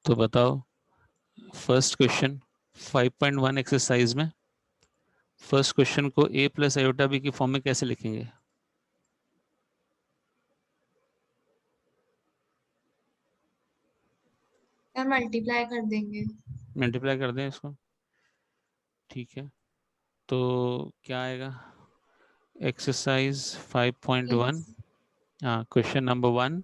तो बताओ first question 5.1 exercise में फर्स्ट क्वेश्चन को a प्लस आयोटा बी की फॉर्म में कैसे लिखेंगे? मल्टीप्लाई कर देंगे। मल्टीप्लाई कर दें इसको, ठीक है। तो क्या आएगा? एक्सरसाइज 5.1, हाँ, question number 1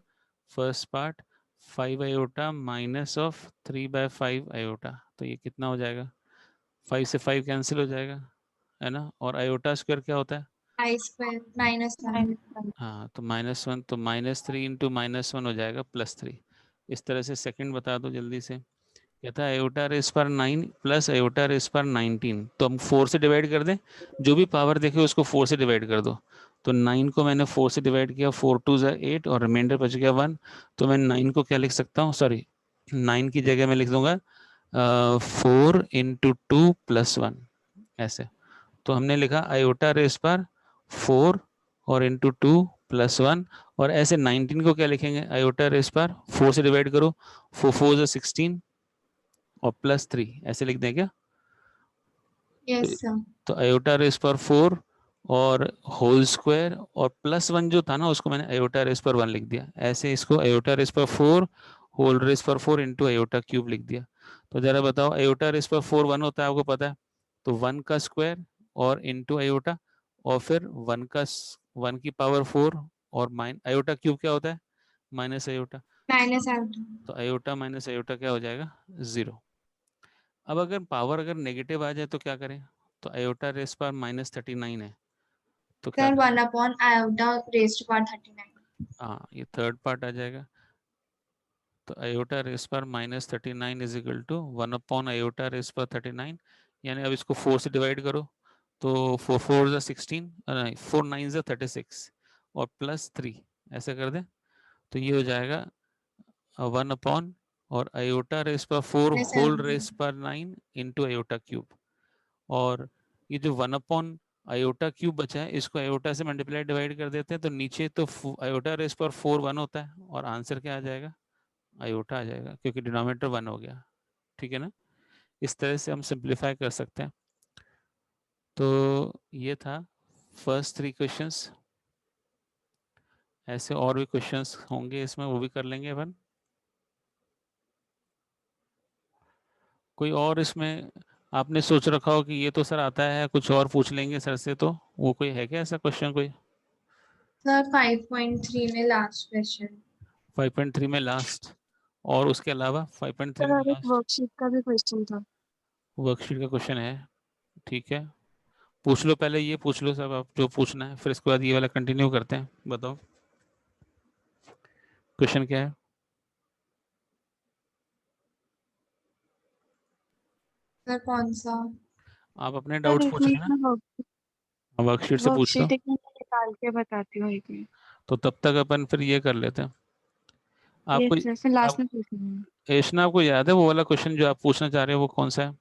first part 5 iota minus of 3/5 iota. तो ये कितना हो जाएगा? 5 से 5 कैंसिल हो जाएगा, है ना। और आयोटा स्क्वायर क्या होता है? आई स्क्वायर -1। हाँ, तो -1, तो -3 इंटू -1 हो जाएगा +3। इस तरह से सेकंड बता दो जल्दी से। क्या था? आयोटा रेस पर 9 प्लस आयोटा रेस पर 19। तो हम 4 से डिवाइड कर दें, जो भी पावर देखे उसको 4 से डिवाइड कर दो। तो 9 को मैंने 4 से डिवाइड किया, 4 2 8 और रिमाइंडर बच गया 1। तो मैं 9 को क्या लिख सकता हूँ? सॉरी, 9 की जगह मैं लिख दूंगा 4 इंटू 2 + 1, ऐसे। तो हमने लिखा आयोटा रेस पर 4 और इंटू 2 + 1। और ऐसे 19 को क्या लिखेंगे? आयोटा रेस पर 4 से डिवाइड करो, 4 4 16 और +3, ऐसे लिख दें क्या? Yes sir. तो आयोटा रेस पर 4 और होल स्क्वायर और +1 जो था ना, उसको मैंने आयोटा रेस पर 1 लिख दिया। ऐसे इसको आयोटा रेस पर 4 होल रेस पर 4 इंटू आयोटा क्यूब लिख दिया। तो जरा बताओ, आयोटा रेस पर 4 1 होता है, आपको पता है। तो 1 का स्क्वायर और इंटू आयोटा, और फिर 1 की पावर 4 और आयोटा क्यूब क्या होता है? Minus iota. -आउट। तो आयोटा माइनस आयोटा क्या हो जाएगा? 0। अब अगर पावर अगर नेगेटिव आ जाए तो क्या करें? तो आयोटा रेस पर -39 है, तो क्या सर करें? 1/आयोटा रेज्ड पावर 39। हाँ, ये थर्ड पार्ट आ जाएगा। तो आयोटा रेस पर -39 is equal to 1 iota raise पर 39। यानी अब इसको 4 से डिवाइड करो, तो 4 4 ज़ा 16, नहीं 4 9 ज़ा 36 और +3, ऐसे कर दें। तो ये हो जाएगा 1 और आयोटा रेस पर 4 होल रेस पर 9 इंटू आयोटा क्यूब। और ये जो 1 आयोटा क्यूब बचा है, इसको आयोटा से मल्टीप्लाई डिवाइड कर देते हैं, तो नीचे तो आयोटा रेस पर 4 1 होता है, और आंसर क्या आ जाएगा? आयोटा आ जाएगा, क्योंकि डिनोमिनेटर 1 हो गया। ठीक है ना। इस तरह से हम सिंप्लीफाई कर सकते हैं। तो ये था फर्स्ट 3 क्वेश्चंस। ऐसे और भी क्वेश्चंस होंगे इसमें, वो भी कर लेंगे अपन। कोई और इसमें आपने सोच रखा हो कि ये तो सर आता है, कुछ और पूछ लेंगे सर से, तो वो कोई है क्या ऐसा क्वेश्चन कोई? सर 5.3 में लास्ट क्वेश्चन। 5.3 में लास्ट, और उसके अलावा 5.3 सर में और एक लास्ट वर्कशीट का भी क्वेश्चन था। वर्कशीट का क्वेश्चन है? ठीक है, पूछ लो, पहले ये पूछ लो सब आप जो पूछना है, फिर इसके बाद ये वाला कंटिन्यू करते हैं। बताओ क्वेश्चन क्या है? सर कौन सा? आप अपने सर डाउट्स एक पूछ मिनट लेना, में वर्कशीट से पूछ लो। वर्कशीट एक मिनट में निकाल के बताती हूँ, एक मिनट। तो तब तक अपन फिर ये कर लेते हैं। ये आपको सर फिर लास्ट आप में पूछूंगी। एशना, आपको याद है वो वाला क्वेश्चन जो आप पूछना चाह रहे हो, वो कौन सा है? हाँ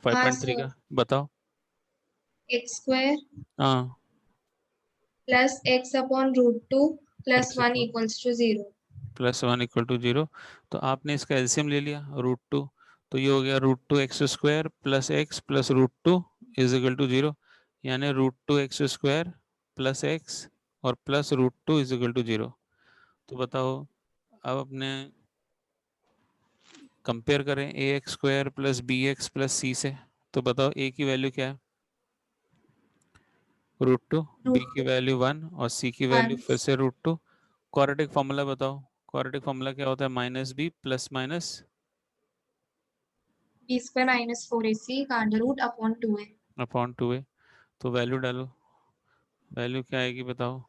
5.3 सर, का बताओ। x² हाँ, + x/√2 + x 1 = 0। +1 = 0। तो आपने इसका एलसीएम ले लिया √2, तो ये हो गया √2x² + x + √2 = 0। यानी √2x² + x और +√2 = 0। तो बताओ, अब अपने कंपेयर करें ax² + bx + c से। तो बताओ a की वैल्यू क्या है? √2, b की वैल्यू 1 और c की वैल्यू फिर से √2। क्वाड्रेटिक फॉर्मूला बताओ, क्वाड्रेटिक फॉर्मूला क्या होता है? -b + माइनस b² - 4ac का √2a अपॉन 2a। तो वैल्यू डालो, वैल्यू क्या आएगी बताओ?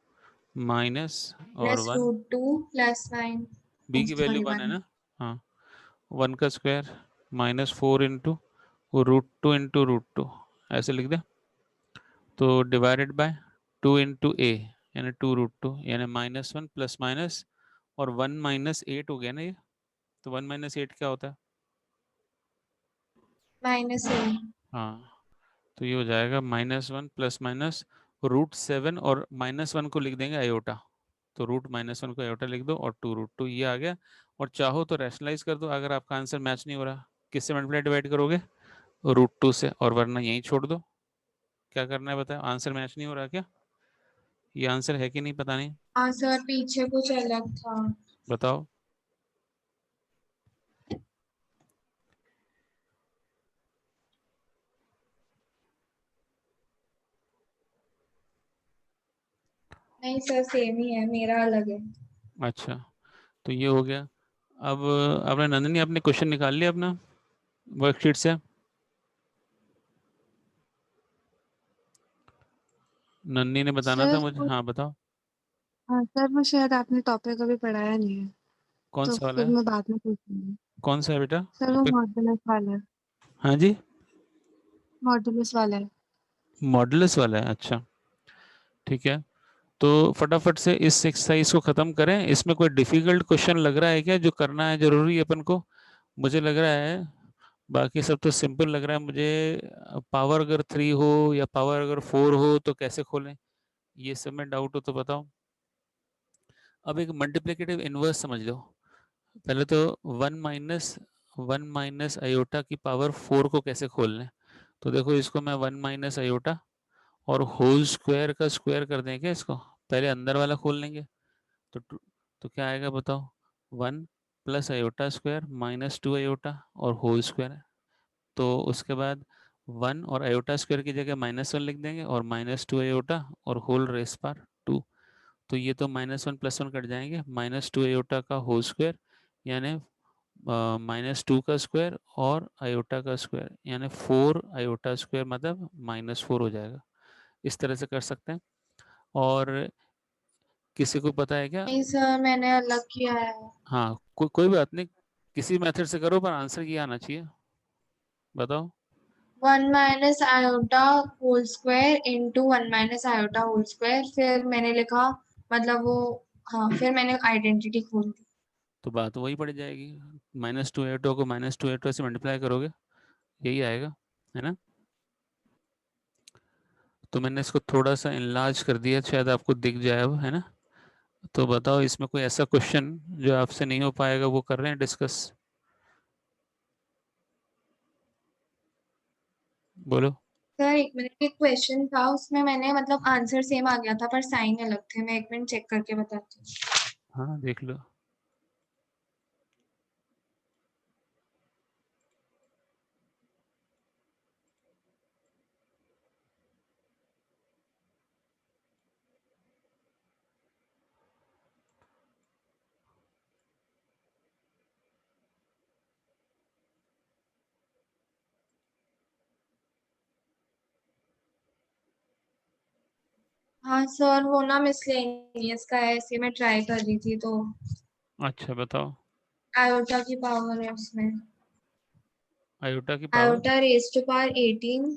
माइनस और + 1, √2 + 9, b की वैल्यू सॉरी 1 है 1। ना। हाँ, 1 का स्क्वायर -4 इंटू √2 इंटू √2, ऐसे लिख दे। तो डिवाइडेड बाय 2 इंटू a, यानी 2√2, यानी -1 + माइनस और 1 - 8 हो गया ना ये। तो 1 - 8 क्या होता है? -a। हाँ, तो ये हो जाएगा -1 + माइनस √7 और -1 को लिख देंगे आयोटा। तो रूट -1 को आयोटा लिख दो और 2√2 ये आ गया। और चाहो तो रैशनलाइज कर दो, अगर आपका आंसर मैच नहीं हो रहा किससे मल्टीप्लाई डिवाइड करोगे, √2 से, और वरना यहीं छोड़ दो। क्या करना है बताओ, आंसर मैच नहीं हो रहा क्या, ये आंसर है कि नहीं पता नहीं, हाँ सर, पीछे कुछ अलग था। बताओ। नहीं सर, सेम ही है, मेरा अलग है। अच्छा, तो ये हो गया। अब आपने नंदिनी अपने क्वेश्चन निकाल लिया अपना वर्कशीट से? नंदिनी ने बताना था सर मुझे, हाँ बताओ। हाँ सर, वो शायद आपने टॉपिक अभी पढ़ाया नहीं है, कौन तो सा वाला फिर है, मैं बाद में पूछूंगी। कौन सा है बेटा सर वो टॉपिक? मॉड्यूलस वाला है। हाँ जी, मॉड्यूलस वाला है। मॉडुलस वाला है, अच्छा ठीक है। तो फटाफट से इस एक्सरसाइज को खत्म करें। इसमें कोई डिफिकल्ट क्वेश्चन लग रहा है क्या जो करना है जरूरी है अपन को? मुझे लग रहा है बाकी सब तो सिंपल लग रहा है मुझे। पावर अगर 3 हो या पावर अगर 4 हो तो कैसे खोलें, ये सब में डाउट हो तो बताओ। अब एक मल्टीप्लिकेटिव इनवर्स समझ लो। पहले तो वन माइनस आयोटा की पावर 4 को कैसे खोलना है। तो देखो इसको मैं 1 - आयोटा और होल स्क्वायर का स्क्वायर कर दें क्या इसको, पहले अंदर वाला खोल लेंगे। तो तो क्या आएगा बताओ, 1 + आयोटा स्क्वायर -2 आयोटा और होल स्क्वायर। तो उसके बाद 1 और आयोटा स्क्वायर की जगह -1 लिख देंगे और -2 आयोटा और होल रेस पर 2। तो ये तो -1 + 1 कट जाएंगे, -2 आयोटा का होल स्क्वायर यानी -2 का स्क्वायर और आयोटा का स्क्वायर यानी 4 आयोटा स्क्वायर मतलब -4 हो जाएगा। इस तरह से कर सकते हैं। और किसी को पता है क्या? नहीं सर, मैंने अलग किया है। हाँ, कोई बात नहीं, किसी मेथड से करो पर आंसर ये आना चाहिए, बताओ। 1 - iota whole square into 1 - iota whole square, फिर मैंने लिखा, मतलब वो, हाँ, फिर मैंने आइडेंटिटी खोल दी। तो बात वही पड़ जाएगी, -2 आयोटा को -2 आयोटा से मल्टीप्लाई करोगे यही आएगा, है ना। तो मैंने इसको थोड़ा सा इनलार्ज कर दिया, शायद आपको दिख जाए अब, है ना। तो बताओ इसमें कोई ऐसा क्वेश्चन जो आपसे नहीं हो पाएगा वो कर रहे हैं डिस्कस, बोलो। सर एक मिनट, एक क्वेश्चन था, उसमें मैंने मतलब आंसर सेम आ गया था पर साइन अलग थे। मैं एक मिनट चेक करके बताती हूँ। हाँ देख लो। हाँ सर, वो ना मिसलेनियस का है, ऐसे मैं ट्राई कर रही थी तो अच्छा बताओ। आयोटा की पावर है उसमें। आयोटा की power, iota raise to power 18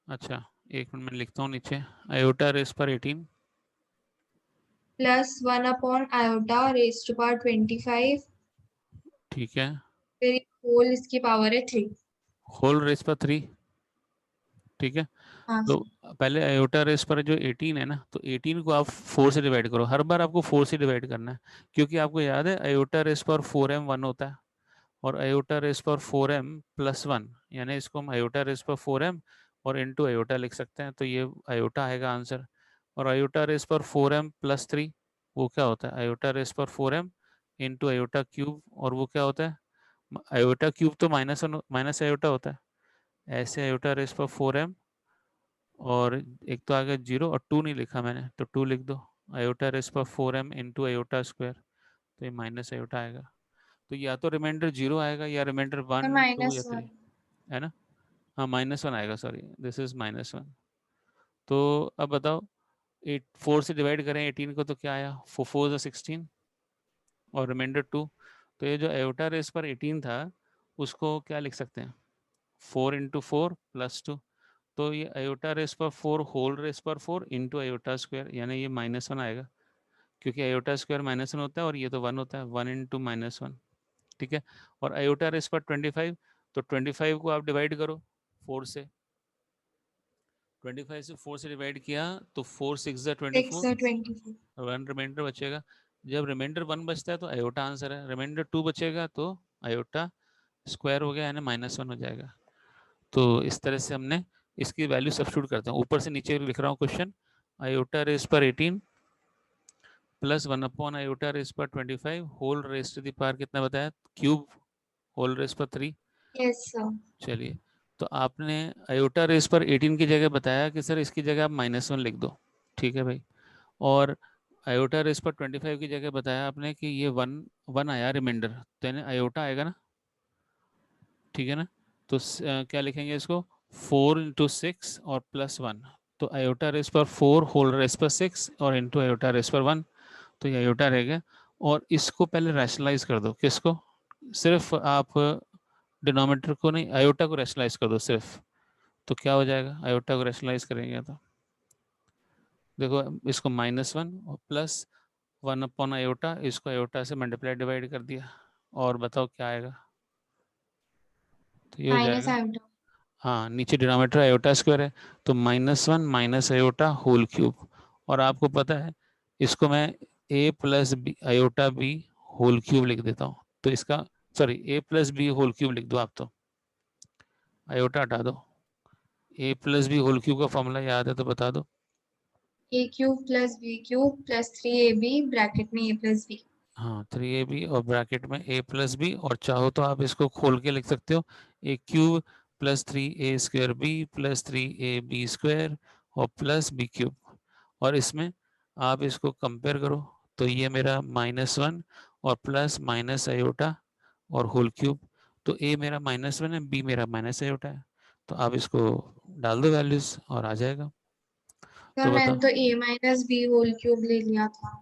अच्छा एक मिनट में लिखता हूँ नीचे, आयोटा रेस पर 18, प्लस 1/आयोटा रेज टू पावर 25, ठीक है। फिर होल इसकी पावर है 3। होल रेस पर 3, ठीक है। हाँ तो सर। पहले आयोटा रेस पर जो 18 है ना, तो 18 को आप 4 से डिवाइड करो, हर बार आपको 4 से डिवाइड करना है, क्योंकि आपको याद है आयोटा रेस पर 4m 1 होता है और आयोटा रेस पर 4m + 1, यानी इसको हम आयोटा रेस पर 4m और इनटू आयोटा लिख सकते हैं, तो ये आयोटा आएगा आंसर। और आयोटा रेस पर 4m + 3 वो क्या होता है, आयोटा रेस पर 4m इंटू आयोटा क्यूब, और वो क्या होता है, आयोटा क्यूब तो माइनस आयोटा होता है, ऐसे आयोटा रेस पर 4m, और एक तो आ गया 0 और 2 नहीं लिखा मैंने तो 2 लिख दो, आयोटा रेस पर 4m इंटू आयोटा स्क्वायर, तो ये माइनस आयोटा आएगा। तो या तो रिमाइंडर 0 आएगा या रिमाइंडर और 1 2 या 3, -1। है ना। हाँ -1 आएगा, सॉरी दिस इज -1। तो अब बताओ 4 से डिवाइड करें 18 को तो क्या आया, 4 4 16 और रिमाइंडर 2। तो ये जो आयोटा रेस पर 18 था उसको क्या लिख सकते हैं, 4 × 4 + 2। तो ये आयोटा रेस पर 4 होल रेस पर 4 इंटू आयोटा स्क्वायर, यानी ये -1 आएगा, क्योंकि आयोटा स्क्वायर -1 होता है और ये तो 1 होता है, 1 × -1, ठीक है। और आयोटा रेस पर 25, तो 25 को आप डिवाइड करो 4 से, 25 से 4 से डिवाइड किया तो 4 6 6 24, 24 1 रिमाइंडर बचेगा। जब रिमाइंडर 1 बचता है तो आयोटा आंसर है, रिमाइंडर 2 बचेगा तो आयोटा स्क्वायर हो गया यानी -1 हो जाएगा। तो इस तरह से हमने इसकी वैल्यू सब्स्टिट्यूट करते हैं। ऊपर से नीचे लिख रहा हूँ क्वेश्चन, आयोटा रेस पर 18 प्लस 1 अपॉन आयोटा रेस पर 25 whole raise to the power कितना बताया, क्यूब होल रेस पर 3। Yes sir. चलिए, तो आपने आयोटा रेस पर 18 की जगह बताया कि सर इसकी जगह आप -1 लिख दो, ठीक है भाई। और आयोटा रेस पर 25 की जगह बताया आपने कि ये 1 आया रिमाइंडर, तो यानी आयोटा आएगा ना, ठीक है ना। तो क्या लिखेंगे इसको, 4 इंटू 6 और +1, तो आयोटा रेस पर 4 होल रेस पर 6 और इंटू आयोटा रेस पर 1, तो ये आयोटा रहेगा। और इसको पहले रैशनलाइज कर दो, किसको, सिर्फ आप डिनोमिनेटर को नहीं, आयोटा को रैशनलाइज कर दो सिर्फ। तो क्या हो जाएगा, आयोटा को रैशनलाइज करेंगे तो देखो, इसको -1 और +1 अपॉन आयोटा, इसको आयोटा से मल्टीप्लाई डिवाइड कर दिया, और बताओ क्या आएगा। तो ये हो माइनस जाएगा, आयोटा। हाँ नीचे डिनोमिनेटर आयोटा स्क्वायर है, तो -1 माइनस आयोटा होल क्यूब। और आपको पता है इसको मैं a plus B iota B whole cube लिख देता हूँ, तो इसका sorry a plus B whole cube लिख दो आप, तो आयोटा हटा दो। a plus B whole cube का फॉर्मूला याद है तो बता दो। A cube plus B cube plus 3ab bracket में a प्लस बी। हाँ 3ab और ब्रैकेट में a प्लस बी, और चाहो तो आप इसको खोल के लिख सकते हो, a cube plus 3a square B plus 3ab square और प्लस बी क्यूब। और इसमें आप इसको कंपेयर करो, तो ये मेरा -1 और प्लस माइनस आयोटा और होल क्यूब, तो a मेरा -1 है, b मेरा माइनस आयोटा है, तो आप इसको डाल दो वैल्यूज और आ जाएगा। सर तो मैंने बताओ, तो a minus B whole cube ले लिया था।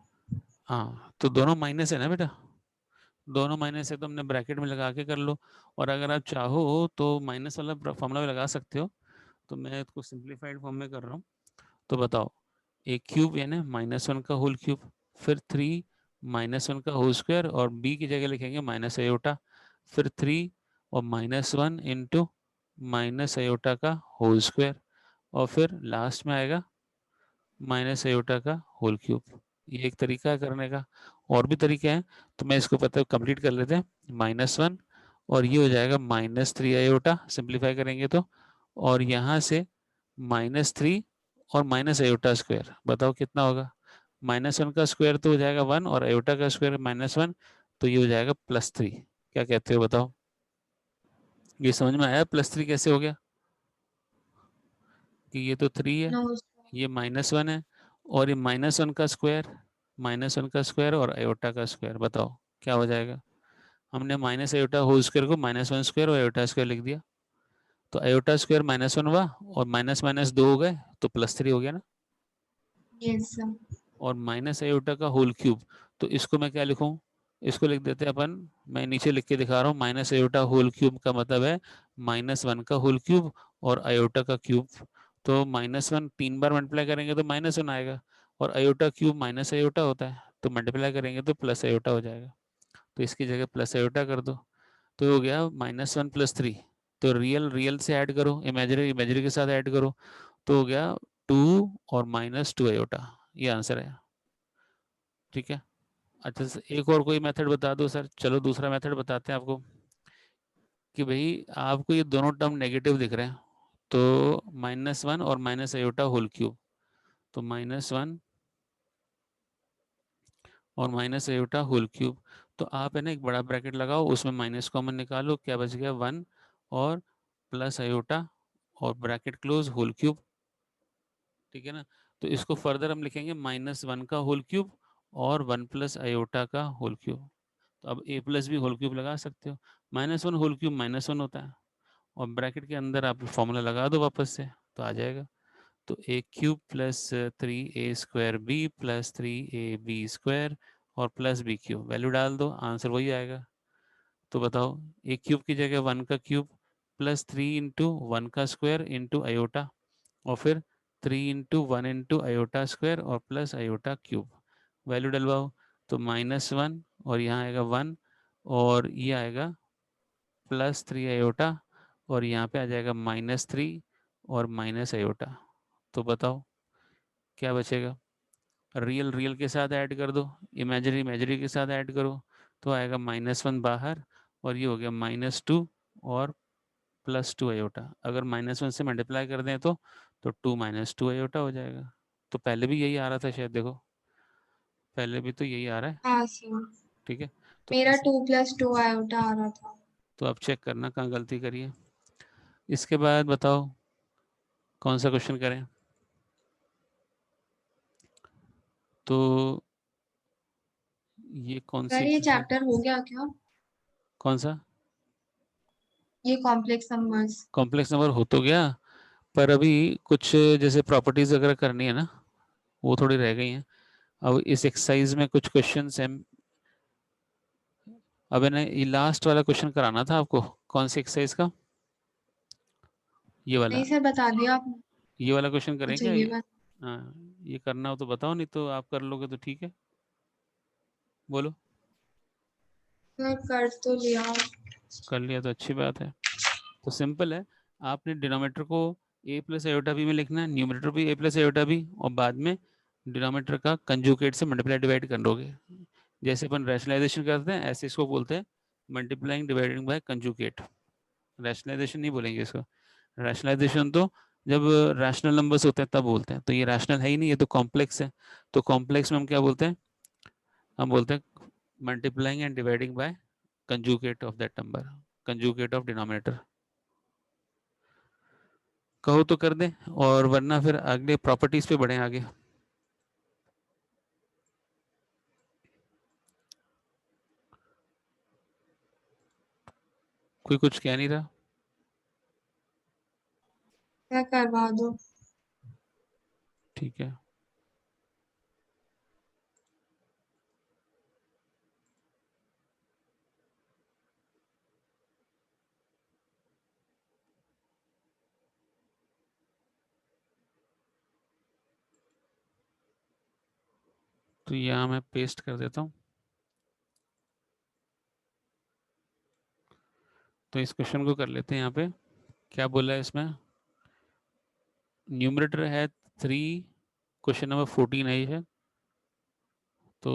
हाँ तो दोनों माइनस है ना बेटा, दोनों माइनस है तो हमने ब्रैकेट में लगा के कर लो। और अगर आप चाहो तो माइनस वाला फॉर्मूला भी लगा सकते हो, तो मैं इसको सिंप्लीफाइड फॉर्म में कर रहा हूँ। तो बताओ, ए क्यूब यानी -1 का होल क्यूब, फिर 3 -1 का होल स्क्वायर, और बी की जगह लिखेंगे माइनस आयोटा, फिर 3 और -1 इंटू माइनस आयोटा का होल स्क्वायर, और फिर लास्ट में आएगा माइनस आयोटा का होल क्यूब। ये एक तरीका है करने का, और भी तरीके हैं, तो मैं इसको पता कंप्लीट कर लेते हैं। -1 और ये हो जाएगा -3 आयोटा, सिंप्लीफाई करेंगे तो, और यहाँ से -3 और माइनस आयोटा स्क्वायर, बताओ कितना होगा। -1 का स्क्वायर तो हो जाएगा 1 और आयोटा का स्क्वायर -1, तो ये हो जाएगा +3। क्या कहते हो बताओ, ये समझ में आया +3 कैसे हो गया, कि ये तो 3 है, नो। ये -1 है, और ये -1 का स्क्वायर, -1 का स्क्वायर और आयोटा का स्क्वायर, बताओ क्या हो जाएगा। हमने माइनस आयोटा होल स्क्वायर को -1 स्क्वायर और आयोटा स्क्वायर लिख दिया, तो आयोटा स्क्वायर -1 हुआ और माइनस माइनस 2 हो गए, तो +3 हो गया ना। Yes sir. और माइनस आयोटा का होल क्यूब, तो इसको मैं क्या लिखूं, इसको लिख देते हैं अपन, मैं नीचे लिख के दिखा रहा हूँ, माइनस आयोटा होल क्यूब का मतलब है -1 का होल क्यूब और आयोटा का क्यूब। तो -1 3 बार मल्टीप्लाई करेंगे तो -1 आएगा, और आयोटा क्यूब माइनस आयोटा होता है, तो मल्टीप्लाई करेंगे तो प्लस आयोटा हो जाएगा, तो इसकी जगह प्लस आयोटा कर दो, तो हो गया -1 +3। तो रियल रियल से ऐड करो, इमेजरी इमेजरी के साथ ऐड करो, तो हो गया 2 और -2 आयोटा, ये आंसर है, ठीक है। अच्छा एक और कोई मेथड बता दो सर, चलो दूसरा मेथड बताते हैं आपको, कि भाई आपको ये दोनों टर्म नेगेटिव दिख रहे हैं, तो -1 और माइनस आयोटा होल क्यूब, तो -1 और माइनस आयोटा होल क्यूब, तो आप है ना एक बड़ा ब्रैकेट लगाओ, उसमें माइनस कॉमन निकालो, क्या बच गया 1 और प्लस आयोटा और ब्रैकेट क्लोज होल क्यूब, ठीक है ना। तो इसको फर्दर हम लिखेंगे -1 का होल क्यूब और 1 प्लस आयोटा का होल क्यूब, तो अब a प्लस भी होल क्यूब लगा सकते हो, -1 होल क्यूब -1 होता है, और ब्रैकेट के अंदर आप फॉर्मूला लगा दो वापस से, तो आ जाएगा। तो a cube plus 3a square b plus 3ab square और प्लस बी क्यूब, वैल्यू डाल दो, आंसर वही आएगा। तो बताओ, a क्यूब की जगह 1 का क्यूब प्लस 3 इंटू 1 का स्क्वायर इंटू आयोटा, और फिर 3 इंटू 1 इंटू आयोटा स्क्वायर और प्लस आयोटा क्यूब, वैल्यू डलवाओ, तो -1 और यहाँ आएगा 1 और ये आएगा +3 आयोटा, और यहाँ पे आ जाएगा -3 और माइनस आयोटा, तो बताओ क्या बचेगा। रियल रियल के साथ ऐड कर दो, इमेजरी इमेजरी के साथ ऐड करो, तो आएगा -1 बाहर, और ये हो गया -2 और +2 आयोटा। अगर -1 से मल्टीप्लाई कर दें तो 2 - 2 आयोटा हो जाएगा। तो पहले भी यही आ रहा था शायद, देखो पहले भी तो यही आ रहा है। हाँ सर, ठीक है, तो मेरा ऐसे 2 + 2 आयोटा आ रहा था। तो अब चेक करना कहाँ गलती करी है। इसके बाद बताओ कौन सा क्वेश्चन करें। तो ये कौन सी सर ये exercise- चैप्टर हो गया क्या? कौन सा ये कॉम्प्लेक्स नंबर्स। कॉम्प्लेक्स नंबर हो तो गया, पर अभी कुछ जैसे प्रॉपर्टीज वगैरह करनी है ना, वो थोड़ी रह गई हैं। अब इस एक्सरसाइज में कुछ क्वेश्चंस हैं। अब इन्हें ये लास्ट वाला क्वेश्चन कराना था आपको। कौन सी एक्सरसाइज का? ये वाला। नहीं सर, बता दिया आपने। ये वाला क्वेश्चन करें अच्छा क्या ये ये? बात। हाँ, ये करना हो तो बताओ, नहीं तो आप कर लोगे तो ठीक है, बोलो। सर कर तो लिया। कर लिया तो अच्छी बात है। तो सिंपल है, आपने डिनोमिनेटर को a प्लस आयोटा बी में लिखना है, न्यूमरेटर भी a प्लस आयोटा बी, और बाद में डिनोमिनेटर का कंजुगेट से मल्टीप्लाई डिवाइड कर लोगे। जैसे अपन रैशनलाइजेशन करते हैं ऐसे इसको बोलते हैं multiplying dividing by conjugate. Rationalisation नहीं बोलेंगे इसको। रैशनलाइजेशन तो जब रैशनल नंबर्स होते हैं तब बोलते हैं, तो ये रैशनल है ही नहीं, ये तो कॉम्प्लेक्स है। तो कॉम्प्लेक्स में हम क्या बोलते हैं? हम बोलते हैं multiplying and dividing by conjugate of that number, conjugate of denominator. कहो तो कर दें, और वरना फिर अगले प्रॉपर्टीज पे बढ़े आगे। कोई कुछ कह नहीं रहा। सर करवा दो। ठीक है, तो यहाँ मैं पेस्ट कर देता हूँ। तो इस क्वेश्चन को कर लेते हैं। यहाँ पे क्या बोला है इसमें? न्यूमरेटर है 3, क्वेश्चन नंबर 14 है ये। तो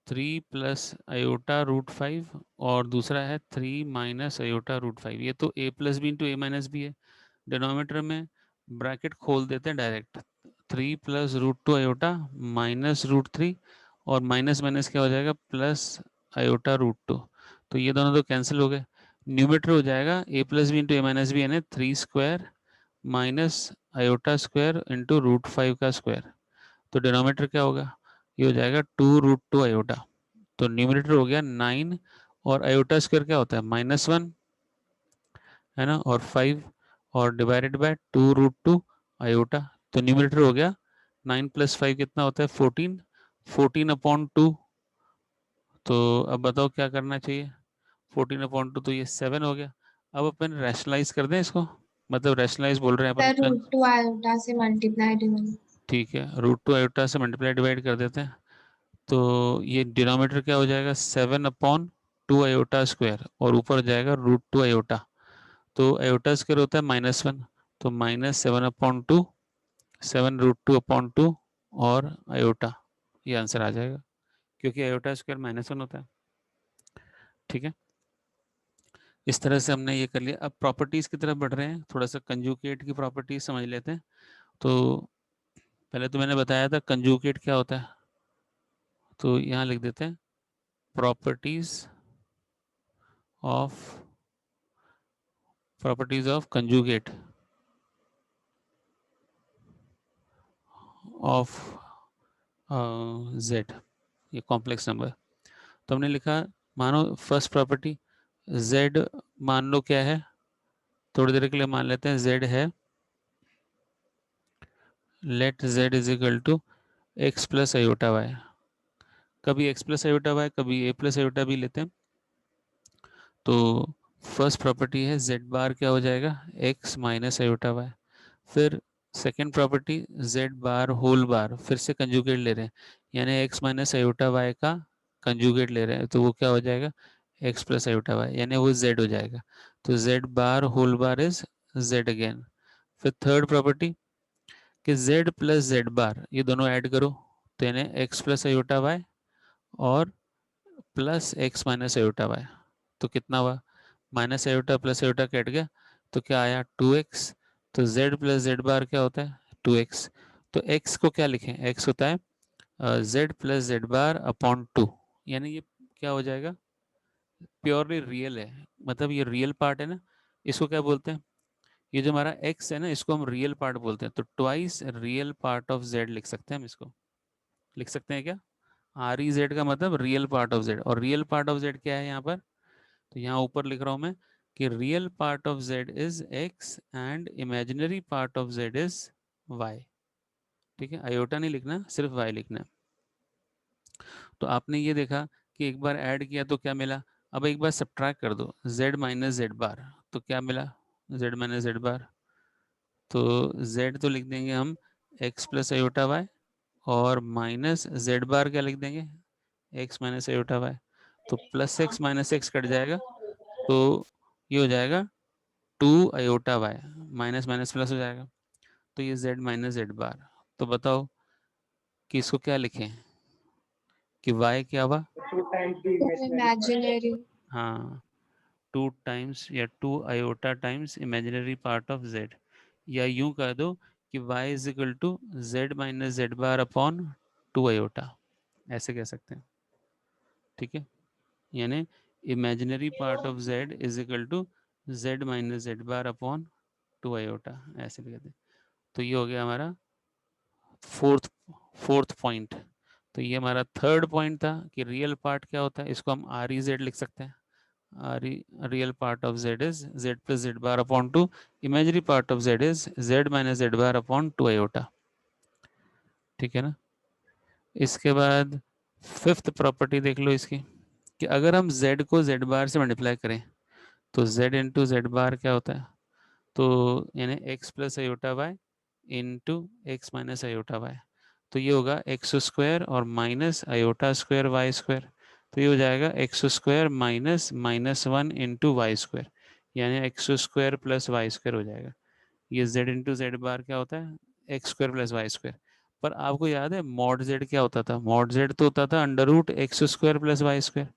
3 प्लस आयोटा रूट 5, और दूसरा है 3 माइनस आयोटा रूट 5। ये तो a plus B into A minus B है। डिनोमिनेटर में ब्रैकेट खोल देते हैं direct, 3 plus root 2 iota minus root 3, और माइनस माइनस क्या हो जाएगा, प्लस आयोटा रूट 2। तो ये दोनों तो कैंसिल हो गए। न्यूमरेटर हो जाएगा a plus B into A minus B, यानी 3 square minus iota square into root 5 का स्क्वायर। तो डिनोमिनेटर क्या होगा, ये हो जाएगा 2 रूट 2 आयोटा। तो न्यूमरेटर हो गया 9, और आयोटा स्क्वायर क्या होता है, -1 है ना, और 5, और डिवाइडेड बाय 2 रूट 2 आयोटा। तो न्यूमरेटर हो गया 9 + 5 कितना होता है, 14, 14/2। तो अब बताओ क्या करना चाहिए। 14/2 तो ये 7 हो गया। अब अपन रैशनलाइज कर दें इसको, मतलब रैशनलाइज बोल रहे हैं सर अपन। √2 आयोटा से मल्टीप्लाई डिवाइड। ठीक है, √2 आयोटा से मल्टीप्लाई डिवाइड कर देते हैं। तो ये डिनोमिनेटर क्या हो जाएगा, 7/2 आयोटा स्क्वायर, और ऊपर हो जाएगा √2 आयोटा। तो आयोटा स्क्वायर होता है -1, तो -7/2, 7 √2/2 और आयोटा, ये आंसर आ जाएगा, क्योंकि आयोटा स्क्वायर -1 होता है। ठीक है, इस तरह से हमने ये कर लिया। अब प्रॉपर्टीज की तरफ बढ़ रहे हैं, थोड़ा सा कंजुगेट की प्रॉपर्टीज समझ लेते हैं। तो पहले तो मैंने बताया था कंजुगेट क्या होता है, तो यहाँ लिख देते हैं of properties of conjugate of z, ये कॉम्प्लेक्स नंबर। तो हमने लिखा, मानो फर्स्ट प्रॉपर्टी z, मान लो क्या है, थोड़ी देर के लिए मान लेते हैं z है, let z is equal to X plus iota Y. कभी x प्लस आयोटा वाई, कभी a प्लस आयोटा भी लेते हैं। तो फर्स्ट प्रॉपर्टी है z बार क्या हो जाएगा, x माइनस आयोटा वाई। फिर second property z bar whole bar, फिर से कंजुगेट ले रहे हैं, यानी x माइनस आयोटा वाई का कंजुगेट ले रहे हैं, तो वो क्या हो जाएगा, x प्लस आयोटा वाई, यानी वो z हो जाएगा। तो z bar whole bar is z again. फिर थर्ड प्रॉपर्टी कि z प्लस जेड बार ये दोनों ऐड करो, तो यानी x प्लस आयोटा वाई और plus x minus iota Y, तो कितना हुआ, minus iota plus iota cut गया, तो क्या आया 2x। तो z प्लस जेड बार क्या होता है 2x। तो x को क्या लिखें, x होता है z plus Z bar upon 2, यानी ये क्या हो जाएगा, प्योरली रियल है, मतलब ये रियल पार्ट है ना, इसको क्या बोलते हैं, ये जो हमारा x है ना इसको हम रियल पार्ट बोलते हैं, तो twice real part of z लिख सकते हैं हम इसको, लिख सकते हैं क्या, आर ई जेड का मतलब रियल पार्ट ऑफ जेड, और रियल पार्ट ऑफ जेड क्या है यहाँ पर, तो यहाँ ऊपर लिख रहा हूँ मैं कि real part of Z is x and imaginary part of Z is y। ठीक है, आयोटा नहीं लिखना, सिर्फ y लिखना है। तो आपने ये देखा कि एक बार ऐड किया तो क्या मिला, अब एक बार सब्ट्रैक्ट कर दो z माइनस जेड बार, तो क्या मिला z माइनस जेड बार, तो z तो लिख देंगे हम x प्लस आयोटा वाई, और माइनस जेड बार क्या लिख देंगे x माइनस आयोटा वाई, तो plus x minus x cut जाएगा, तो ये हो जाएगा 2 iota Y, minus minus plus हो जाएगा, तो ये z माइनस जेड बार। तो बताओ कि इसको क्या लिखें कि y क्या हुआ, इमेजिनरी। हाँ 2 टाइम्स या 2 iota times imaginary part of z, या यूं कह दो कि y is equal to z minus Z bar upon 2 iota, ऐसे कह सकते हैं। ठीक है, यानी imaginary part of z is equal to z minus Z bar upon 2 iota, ऐसे लिख दें। तो ये हो गया हमारा फोर्थ पॉइंट। तो ये हमारा थर्ड पॉइंट था कि रियल पार्ट क्या होता है, इसको हम आर ई जेड लिख सकते हैं, real part of z is z plus z bar upon 2, imaginary part of z is z minus z bar upon 2 iota। ठीक है ना, इसके बाद फिफ्थ प्रॉपर्टी देख लो इसकी, कि अगर हम z को z बार से मल्टीप्लाई करें तो z इंटू जेड बार क्या होता है, तो यानी x plus iota Y into X minus iota Y, तो ये होगा एक्स स्क्वायर और minus iota square Y square, तो ये हो जाएगा X square minus minus 1 into Y square, यानी X square plus Y square हो जाएगा। ये z इंटू जेड बार क्या होता है X square plus Y square. पर आपको याद है मॉड z क्या होता था, मॉड z तो होता था under root X square plus Y square,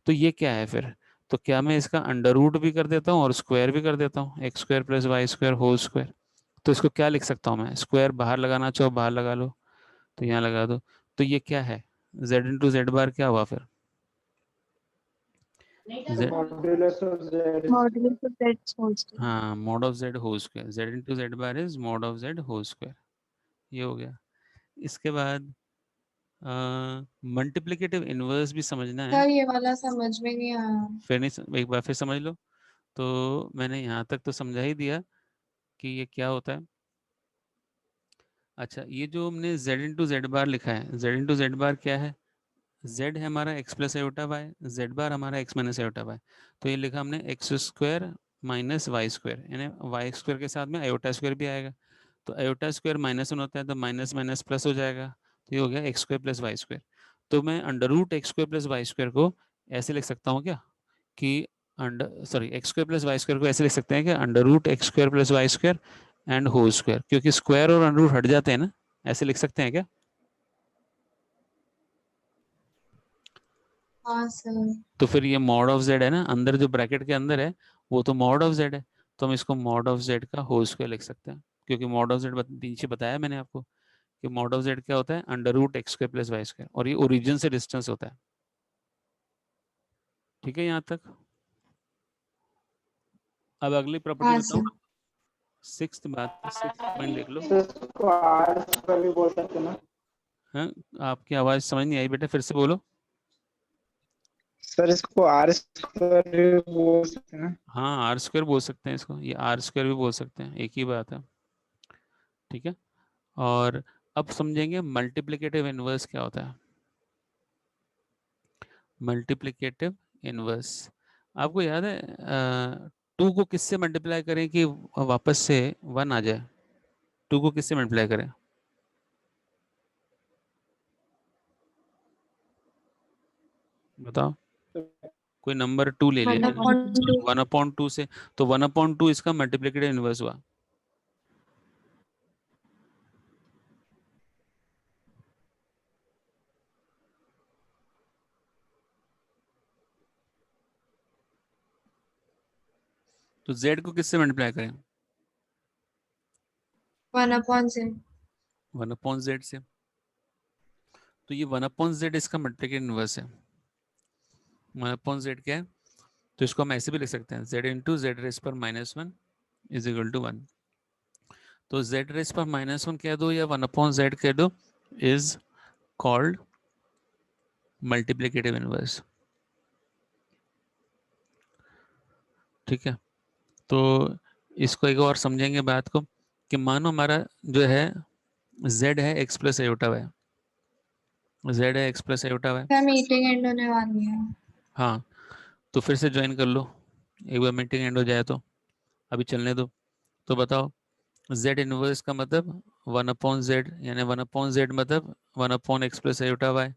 तो ये क्या है फिर, तो क्या मैं इसका अंडर रूट भी कर देता हूँ और स्क्वायर भी कर देता हूँ, X square plus Y square whole square. तो इसको क्या लिख सकता हूँ मैं, स्क्वायर बाहर लगाना चाहो बाहर लगा लो, तो यहाँ लगा दो, तो ये क्या है z इंटू जेड बार क्या हुआ फिर, modulus of z whole square. हाँ mod of z whole square, z into Z bar is mod of z whole square, ये हो गया। इसके बाद मल्टीप्लिकेटिव इनवर्स भी समझना है, सर ये वाला समझ में नहीं आया। फिर नहीं, एक बार फिर समझ लो। तो मैंने यहाँ तक तो समझा ही दिया कि ये क्या होता है। अच्छा, ये जो हमने z इंटू जेड बार लिखा है, z इंटू जेड बार क्या है, z है हमारा x plus iota Y, Z bar हमारा x माइनस आयोटा वाई, तो ये लिखा हमने X square minus Y square, यानी वाई स्क्वायर के साथ में आयोटा स्क्वायर भी आएगा, तो आयोटा स्क्वायर माइनस 1 होता है तो माइनस माइनस प्लस हो जाएगा, तो ये हो गया X square plus Y square. तो मैं under root X square plus Y square को ऐसे लिख सकता हूँ क्या, कि under sorry X square plus Y square को ऐसे लिख सकते हैं कि under root X square plus Y square and whole square, क्योंकि स्क्वायर और अंडर रूट हट जाते हैं ना, ऐसे लिख सकते हैं क्या। हाँ सर। तो फिर ये मॉड ऑफ जेड है ना, अंदर जो ब्रैकेट के अंदर है वो तो मॉड ऑफ जेड है, तो हम इसको मॉड ऑफ जेड का होल स्क्वायर लिख सकते हैं, क्योंकि मॉड ऑफ जेड नीचे बताया मैंने आपको कि मॉड ऑफ जेड क्या होता है under root X square plus Y square, और ये ओरिजिन से डिस्टेंस होता है। ठीक है यहाँ तक। अब अगली प्रॉपर्टी हाँ बताओ, सर। सिक्स्थ बात, सिक्स्थ पॉइंट देख लो। सर इसको आर स्क्वायर भी बोल सकते हैं ना। हाँ, आपकी आवाज समझ नहीं आई बेटा, फिर से बोलो। सर इसको आर स्क्वायर भी बोल सकते हैं ना। हाँ आर स्क्वायर बोल सकते हैं इसको, ये आर स्क्वायर भी बोल सकते हैं, एक ही बात है। ठीक है, और अब समझेंगे मल्टीप्लिकेटिव इनवर्स क्या होता है। मल्टीप्लिकेटिव इनवर्स, आपको याद है 2 को किससे मल्टीप्लाई करें कि वापस से 1 आ जाए, 2 को किससे मल्टीप्लाई करें, बताओ। कोई नंबर 2 ले लिया मैंने, 1/2। 1/2 से, तो 1/2 इसका मल्टीप्लिकेटिव इनवर्स हुआ। तो z को किससे मल्टीप्लाई करें? 1/z। 1/z से। तो ये 1/z इसका मल्टीप्लिकेटिव इनवर्स है। 1/z क्या है? तो इसको हम ऐसे भी लिख सकते हैं, z इंटू जेड रेस पर -1 इज इक्वल टू 1। तो z रेस पर -1 कह दो या 1/z कह दो, इज कॉल्ड मल्टीप्लिकेटिव इनवर्स। ठीक है, तो इसको एक और समझेंगे बात को, कि मानो हमारा जो है z है x plus iota y, z है x प्लस आयोटा y। क्या मीटिंग एंड होने वाली है? हाँ, तो फिर से ज्वाइन कर लो, एक बार मीटिंग एंड हो जाए तो, अभी चलने दो। तो बताओ, z इनवर्स का मतलब 1/z, यानी 1/z मतलब 1/x प्लस आयोटा y।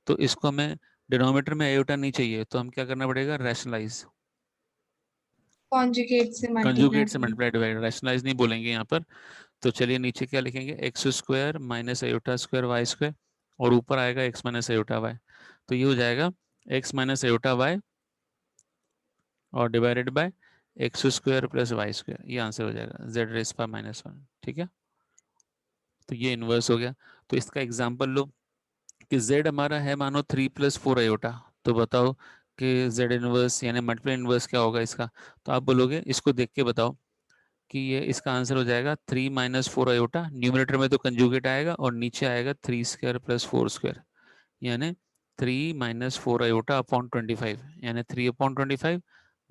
तो इसको हमें डिनोमिनेटर में आयोटा नहीं चाहिए, तो हम क्या करना पड़ेगा, रैशनलाइज, कॉन्जुगेट से मल्टीप्लाई कंजुगेट से मल्टीप्लाई डिवाइड, रैशनलाइज नहीं बोलेंगे यहाँ पर। तो चलिए नीचे क्या लिखेंगे, x square minus iota square Y square, और ऊपर आएगा एक्स माइनस आयोटा वाई। तो ये हो जाएगा एक्स माइनस आयोटा वाई और divided by x square plus Y square, ये आंसर हो जाएगा जेड रेस पर -1। ठीक है, तो ये इन्वर्स हो गया। तो इसका एग्जाम्पल लो कि z हमारा है मानो 3 + 4 आयोटा, तो बताओ कि z इनवर्स यानी मल्टीपल इनवर्स क्या होगा इसका। तो आप बोलोगे, इसको देख के बताओ कि ये इसका आंसर हो जाएगा 3 - 4 आयोटा, न्यूमरेटर में तो कंजुगेट आएगा और नीचे आएगा 3² + 4², यानी 3 - 4 आयोटा अपॉन 25, यानी 3/25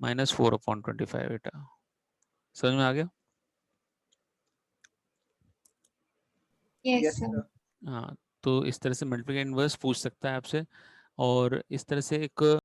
- 4/25 आयोटा। समझ में आ गया? Yes sir. हाँ, तो इस तरह से मल्टीप्लिकेटिव इनवर्स पूछ सकता है आपसे। और इस तरह से एक